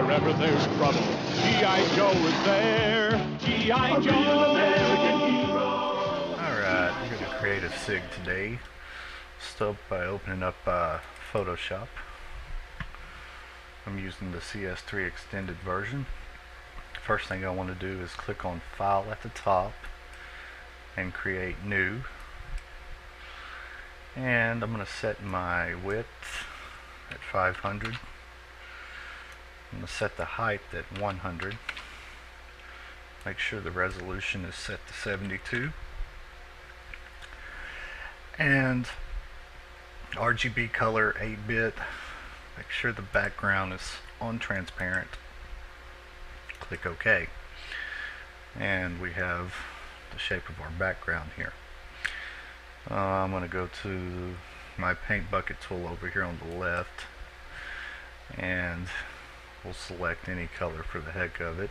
wherever there's trouble, G.I. Joe is there. G.I. Joe, American hero. Alright, we're going to create a SIG today. Start by opening up Photoshop. I'm using the CS3 extended version. First thing I want to do is click on File at the top and create New. And I'm going to set my width at 500. I'm going to set the height at 100. Make sure the resolution is set to 72. And RGB color 8-bit. Make sure the background is on transparent. Click OK. And we have the shape of our background here. I'm going to go to my paint bucket tool over here on the left, and we'll select any color for the heck of it.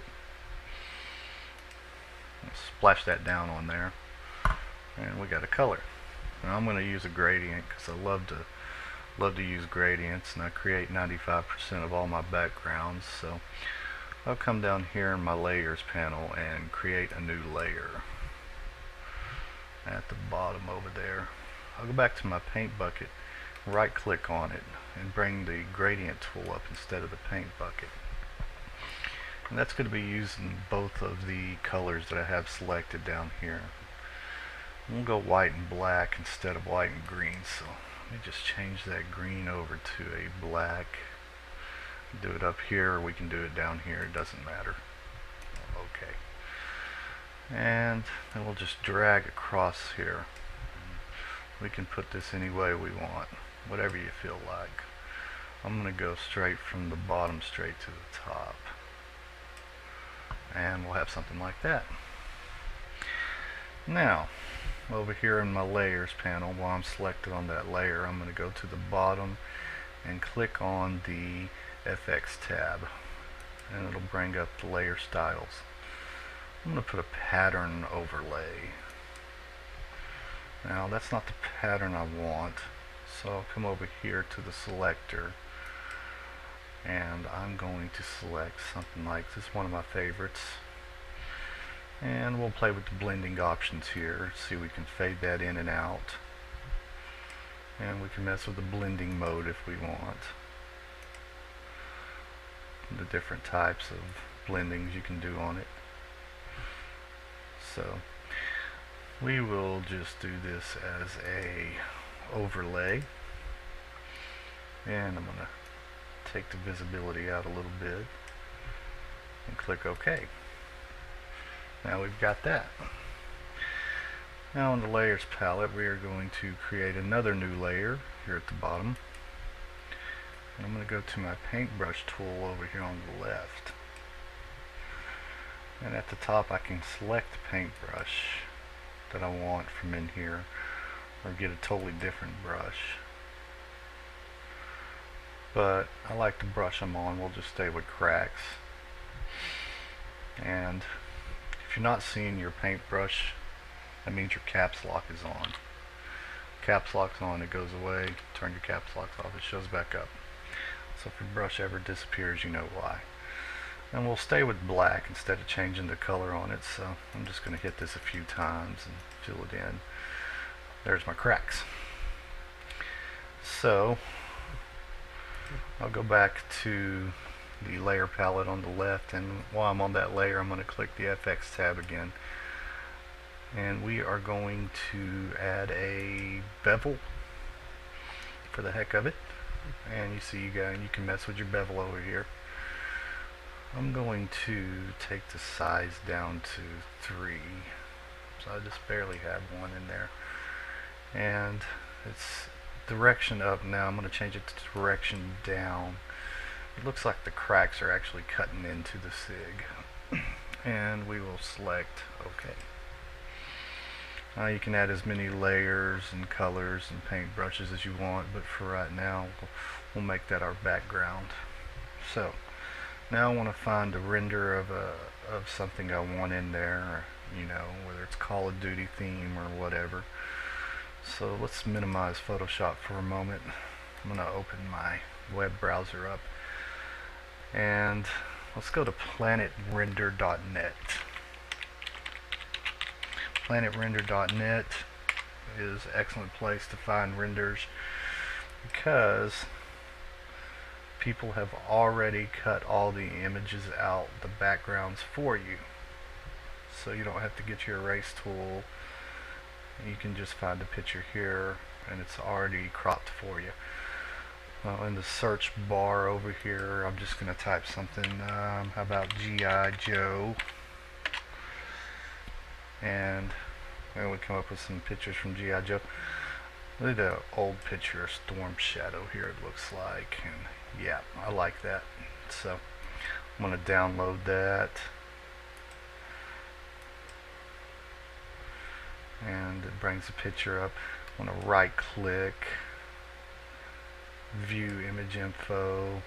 We'll splash that down on there, and we got a color. Now I'm going to use a gradient because I love to use gradients, and I create 95% of all my backgrounds. So I'll come down here in my layers panel and create a new layer at the bottom over there. I'll go back to my paint bucket, right click on it, and bring the gradient tool up instead of the paint bucket. And that's going to be using both of the colors that I have selected down here. We'll go white and black instead of white and green, so let me just change that green over to a black. Do it up here, or we can do it down here, it doesn't matter. Okay. And then we'll just drag across here. We can put this any way we want, whatever you feel like. I'm going to go straight from the bottom straight to the top, and we'll have something like that. Now over here in my layers panel, while I'm selected on that layer, I'm going to go to the bottom and click on the FX tab, and it'll bring up the layer styles. I'm going to put a pattern overlay. Now that's not the pattern I want, so I'll come over here to the selector, and I'm going to select something like this, one of my favorites, and we'll play with the blending options here. See, we can fade that in and out, and we can mess with the blending mode if we want. The different types of blendings you can do on it. So we will just do this as a overlay, and I'm going to take the visibility out a little bit and click OK. Now we've got that. Now in the layers palette, we are going to create another new layer here at the bottom. And I'm going to go to my paintbrush tool over here on the left, and at the top I can select the paintbrush that I want from in here, or get a totally different brush. But I like the brush I'm on. We'll just stay with cracks. And if you're not seeing your paintbrush, that means your caps lock is on. Caps lock's on, it goes away. Turn your caps lock off, it shows back up. So if your brush ever disappears, you know why. And we'll stay with black instead of changing the color on it, so I'm just going to hit this a few times and fill it in. There's my cracks. So I'll go back to the layer palette on the left, and while I'm on that layer, I'm going to click the FX tab again, and we are going to add a bevel for the heck of it. And you see, you can mess with your bevel over here. I'm going to take the size down to 3, so I just barely have one in there, and it's direction up. Now I'm going to change it to direction down. It looks like the cracks are actually cutting into the SIG, and we will select OK. Now you can add as many layers and colors and paint brushes as you want, but for right now we'll make that our background. So now I want to find a render of something I want in there, or, whether it's Call of Duty theme or whatever. So let's minimize Photoshop for a moment. I'm going to open my web browser up, And let's go to planetrender.net. Planetrender.net is an excellent place to find renders because people have already cut all the images out, the backgrounds for you. So you don't have to get your erase tool. You can just find a picture here and it's already cropped for you. In the search bar over here, I'm just going to type something, how about G.I. Joe, and we come up with some pictures from G.I. Joe. Look at the old picture of Storm Shadow here, it looks like, and yeah, I like that. So I'm going to download that, and it brings the picture up. I'm going to right click, view image info,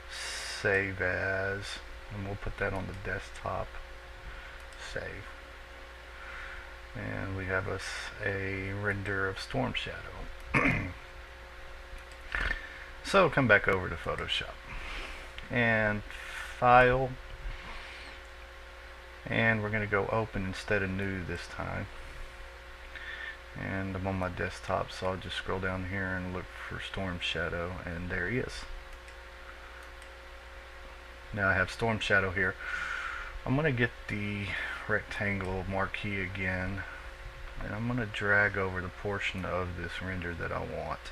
save as, and we'll put that on the desktop, save, and we have us a render of Storm Shadow. So come back over to Photoshop and file, and we're going to go open instead of new this time. And I'm on my desktop, so I'll just scroll down here and look for Storm Shadow, and there he is. Now I have Storm Shadow here. I'm going to get the rectangle marquee again, and I'm going to drag over the portion of this render that I want.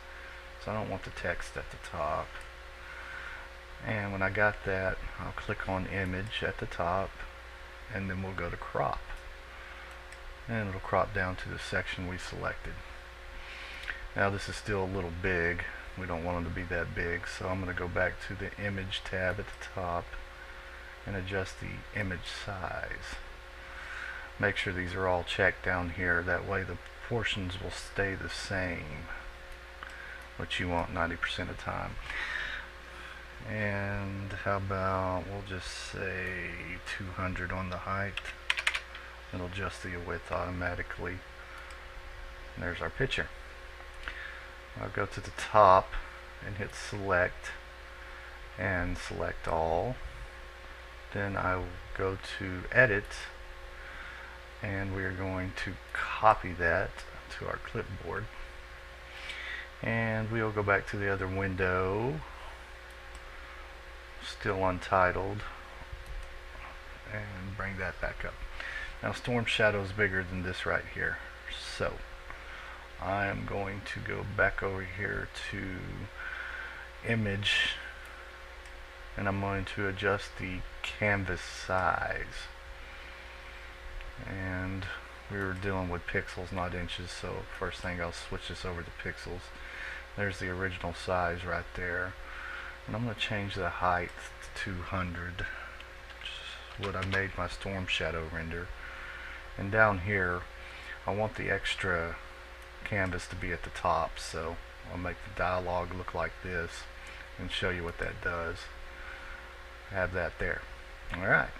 So I don't want the text at the top. And when I got that, I'll click on image at the top, and then we'll go to crop. And it'll crop down to the section we selected. Now this is still a little big. We don't want them to be that big, so I'm going to go back to the image tab at the top and adjust the image size. Make sure these are all checked down here, that way the proportions will stay the same, which you want 90% of the time. And how about, we'll just say 200 on the height. It'll adjust the width automatically. And there's our picture. I'll go to the top and hit select and select all. Then I will go to edit, and we are going to copy that to our clipboard. And we'll go back to the other window, still untitled, and bring that back up. Now Storm Shadow is bigger than this right here, so I am going to go back over here to image, and I'm going to adjust the canvas size. And we were dealing with pixels, not inches, so first thing I'll switch this over to pixels. There's the original size right there, and I'm going to change the height to 200, which is what I made my Storm Shadow render. And down here I want the extra canvas to be at the top, so I'll make the dialogue look like this and show you what that does. Have that there. Alright,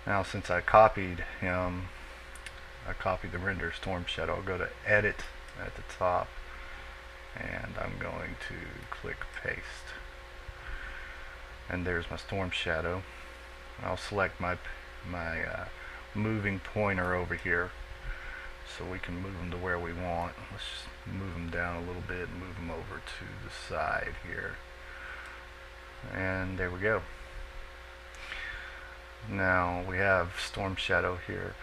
now since I copied him, I copied the render Storm Shadow, I'll go to edit at the top, and I'm going to click paste, and there's my Storm Shadow. I'll select my moving pointer over here so we can move them to where we want. Let's just move them down a little bit and move them over to the side here, and there we go. Now we have Storm Shadow here.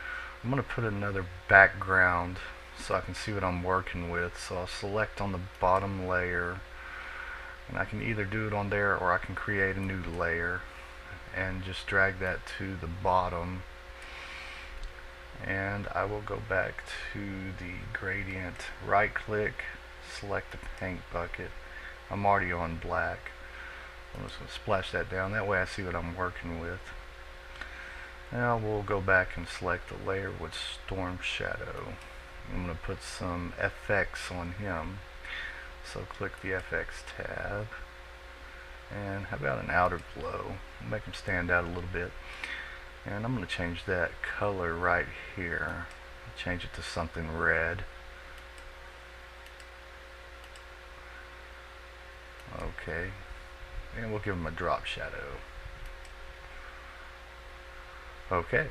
I'm going to put another background so I can see what I'm working with, so I'll select on the bottom layer, and I can either do it on there or I can create a new layer and just drag that to the bottom, and I will go back to the gradient, right click, select the paint bucket. I'm already on black. I'm just going to splash that down, that way I see what I'm working with. Now we'll go back and select the layer with Storm Shadow. I'm going to put some FX on him, so click the FX tab, and how about an outer glow, make him stand out a little bit. And I'm going to change that color right here, change it to something red. Okay, and we'll give him a drop shadow. Okay,